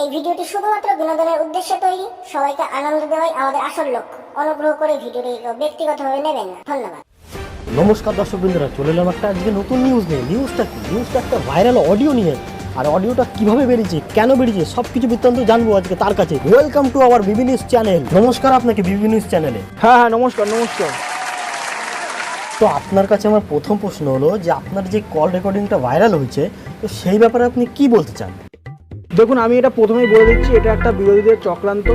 এই ভিডিওটি শুধুমাত্র বিনোদনের উদ্দেশ্যে তৈরি। সবাইকে আনন্দ দেওয়াই আমাদের আসল লক্ষ্য। অনুগ্রহ করে ভিডিওটি ব্যক্তিগতভাবে নেবেন না। ধন্যবাদ। নমস্কার দর্শক বন্ধুরা, চলে এলাম একটা আজকে নতুন নিউজ নিয়ে। নিউজটা কি? নিউজটা একটা ভাইরাল অডিও নিয়ে। আর অডিওটা কিভাবে বেরিয়েছে, কেন বেরিয়েছে, সব কিছু বৃত্তান্ত জানবো আজকে তার কাছে। Welcome to our Bibi news channel. নমস্কার আপনাকে বিবি নিউজ চ্যানেলে। হ্যাঁ নমস্কার। তো আপনার কাছে আমার প্রথম প্রশ্ন হলো যে আপনার যে কল রেকর্ডিংটা ভাইরাল হয়েছে, তো সেই ব্যাপারে আপনি কি বলতে চান? দেখুন, আমি এটা প্রথমেই বলে দিচ্ছি, এটা একটা বিরোধীদের চক্রান্ত,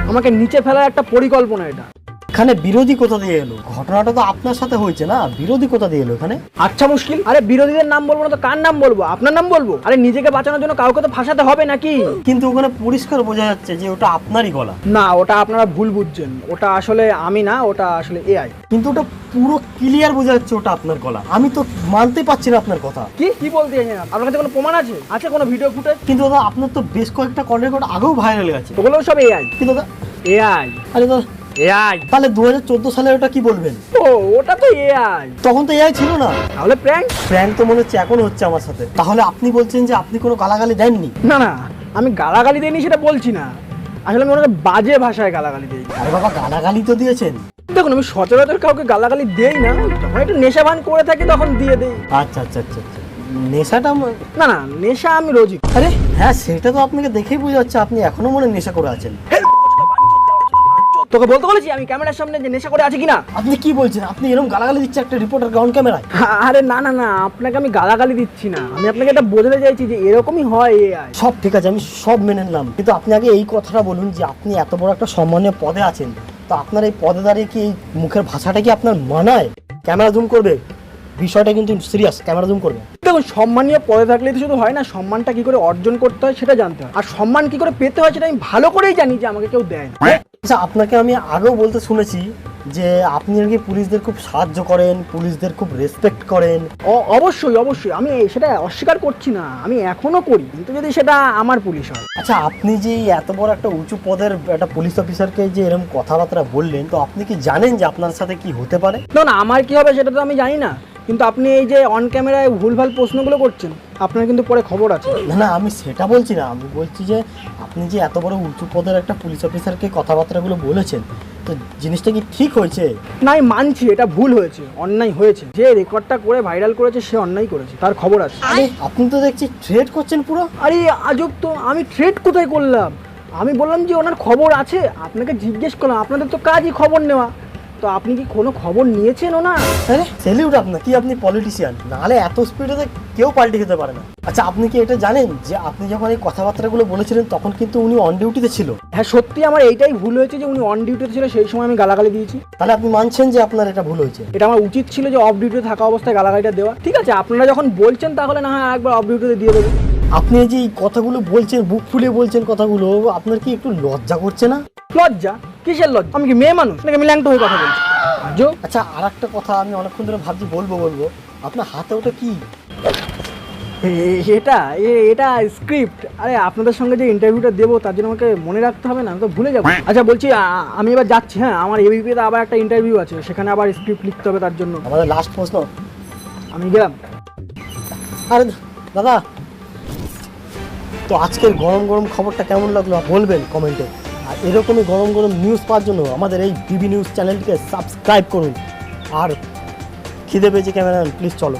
আমাকে নিচে ফেলার একটা পরিকল্পনা। এটা এখানে বিরোধী কোথা দিয়ে এলো? ঘটনাটা তো আপনার সাথে হয়েছে না, বিরোধী কোথা দিয়ে এলো এখানে? আচ্ছা মুশকিল। আরে বিরোধীদের নাম বলবো না তো কার নাম বলবো? আপনার নাম বলবো? আরে নিজেকে বাঁচানোর জন্য কাউকে তো ফাঁসাতে হবে নাকি? কিন্তু ওখানে পরিষ্কার বোঝা যাচ্ছে যে ওটা আপনারই গলা। না, ওটা আপনারা ভুল বুঝছেন। ওটা আসলে আমি না, ওটা আসলে এআই। কিন্তু ওটা পুরো ক্লিয়ার বোঝা যাচ্ছে ওটা আপনার গলা। আমি তো মানতে পারছি না আপনার কথা। কি বলতে চাইছেন? আপনার কাছে কোনো প্রমাণ আছে? আছে কোনো ভিডিও ফুটেজ? কিন্তু দাদা আপনার তো বেশ কয়েকটা কল রেকর্ড আগেও ভাইরাল গেছে। ওগুলো সব এআই। কিন্তু দাদা এআই আরে দাদা এআই তাহলে 2014 সালে ওটা কি বলবেন? ও ওটা তো এআই। তখন তো এআই ছিল না। তাহলে প্র্যাঙ্ক? প্র্যাঙ্ক তো মনে হচ্ছে এখন হচ্ছে আমার সাথে। তাহলে আপনি বলছেন যে আপনি কোনো গালাগালি দেননি? না, আমি গালাগালি দিইনি সেটা বলছি না। আসলে আমি ওনাকে বাজে ভাষায় গালাগালি দিই। আরে বাবা, গালাগালি তো দিয়েছেন। দেখুন, আমি সচরাচর কাউকে গালাগালি দেই না, যখন একটু নেশা ভান করে থাকি তখন দিয়ে দেই। আচ্ছা আচ্ছা আচ্ছা আচ্ছা, নেশাটা না, নেশা আমি রোজই। আরে হ্যাঁ, সেটা তো আপনাকে দেখেই বোঝা যাচ্ছে আপনি এখনো মনে হয় নেশা করে আছেন। তোকে বলতে বলেছি আমি ক্যামেরার সামনে যে নেশা করে আছে কিনা? আপনি কি বলছেন? আপনি এরকম গালাগালি দিচ্ছে একটা রিপোর্টার গ্রাউন্ড ক্যামেরায়? আরে না, আপনাকে আমি গালাগালি দিচ্ছি না, আমি আপনাকে এটা বোঝাতে চাইছি যে এরকমই হয় এআই। সব ঠিক আছে, আমি সব মেনে নিলাম, কিন্তু আপনি আগে এই কথাটা বলুন যে আপনি এত বড় একটা সম্মানীয় পদে আছেন, তো আপনার এই পদে দাঁড়িয়ে কি এই মুখের ভাষাটা কি আপনার মানায়? ক্যামেরা জুম করবে, বিষয়টা কিন্তু সিরিয়াস, ক্যামেরা জুম করবে। দেখুন, সম্মানীয় পদে থাকলেই তো শুধু হয় না, সম্মানটা কি করে অর্জন করতে হয় সেটা জানতে হয়। আর সম্মান কি করে পেতে হয় সেটা আমি ভালো করেই জানি যে আমাকে কেউ দেয় না। আচ্ছা, আপনাকে আমি আগেও বলতে শুনেছি যে আপনি নাকি পুলিশদের খুব সাহায্য করেন, পুলিশদের খুব রেসপেক্ট করেন। অবশ্যই আমি সেটা অস্বীকার করছি না, আমি এখনো করি, কিন্তু যদি সেটা আমার পুলিশ হয়। আচ্ছা, আপনি যে এত বড় একটা উঁচু পদের একটা পুলিশ অফিসারকে যে এরকম কথাবার্তা বললেন, তো আপনি কি জানেন যে আপনার সাথে কি হতে পারে? না, আমার কি হবে সেটা তো আমি জানি না, কিন্তু আপনি এই যে অন ক্যামেরায় ভুলভাল প্রশ্নগুলো করছেন, আপনার কিন্তু পরে খবর আছে। না, আমি সেটা বলছি না, আমি বলছি যে আপনি যে এত বড় উঁচু পদের একটা পুলিশ অফিসারকে কথাবার্তাগুলো বলেছেন, তো জিনিসটা কি ঠিক হয়েছে? না, আমি মানছি এটা ভুল হয়েছে, অন্যায় হয়েছে। যে রেকর্ডটা করে ভাইরাল করেছে সে অন্যায় করেছে, তার খবর আছে। আরে আপনি তো দেখছি থ্রেট করছেন পুরো। আরে আজব তো, আমি থ্রেট কোথায় করলাম? আমি বললাম যে ওনার খবর আছে, আপনাকে জিজ্ঞেস করলাম, আপনাদের তো কাজই খবর নেওয়া, তো আপনি কি কোনো খবর নিয়েছেন ওনার? আরে স্যালিউট আপনার, কি আপনি পলিটিশিয়ান, নাহলে এত স্পিডে কেউ পাল্টে খেতে পারে না। আচ্ছা, আপনি কি এটা জানেন যে আপনি যখন এই কথাবার্তাগুলো বলেছিলেন তখন কিন্তু উনি অন ডিউটিতে ছিল? হ্যাঁ সত্যি, আমার এইটাই ভুল হয়েছে যে উনি অন ডিউটিতে ছিল, সেই সময় আমি গালাগালি দিয়েছি। তাহলে আপনি মানছেন যে আপনার এটা ভুল হয়েছে? এটা আমার উচিত ছিল যে অফ ডিউটিতে থাকা অবস্থায় গালাগালিটা দেওয়া। ঠিক আছে, আপনারা যখন বলছেন তাহলে না হয় একবার অফ ডিউটিতে দিয়ে দেবো। আপনি যে এই কথাগুলো বলছেন, বুক ফুলে বলছেন কথাগুলো, আপনার কি একটু লজ্জা করছে না? লজ্জা? কিসের লজ্জা? আমি কি মেয়ে মানুষ নাকি আমি ল্যাংটো হয়ে কথা বলছি? আচ্ছা, আর একটা কথা আমি অনেকক্ষণ ধরে ভাবছি বলবো, আপনার হাতে ওটা কি? এটা স্ক্রিপ্ট। আরে আপনাদের সঙ্গে যে ইন্টারভিউটা দেবো তার জন্য আমাকে মনে রাখতে হবে না, আমি তো ভুলে যাবো। আচ্ছা বলছি, আমি এবার যাচ্ছি। হ্যাঁ, আমার এবিপিতে আবার একটা ইন্টারভিউ আছে, সেখানে আবার স্ক্রিপ্ট লিখতে হবে, তার জন্য আমাদের লাস্ট প্রশ্ন। আমি গেলাম। আরে দাদা, তো আজকের গরম গরম খবরটা কেমন লাগলো বলবেন কমেন্টে। আর এরকমই গরম গরম নিউজ পাওয়ার জন্য আমাদের এই বিবি নিউজ চ্যানেলটিকে সাবস্ক্রাইব করুন। আর খিদে পেয়েছে ক্যামেরাম্যান, প্লিজ চলো।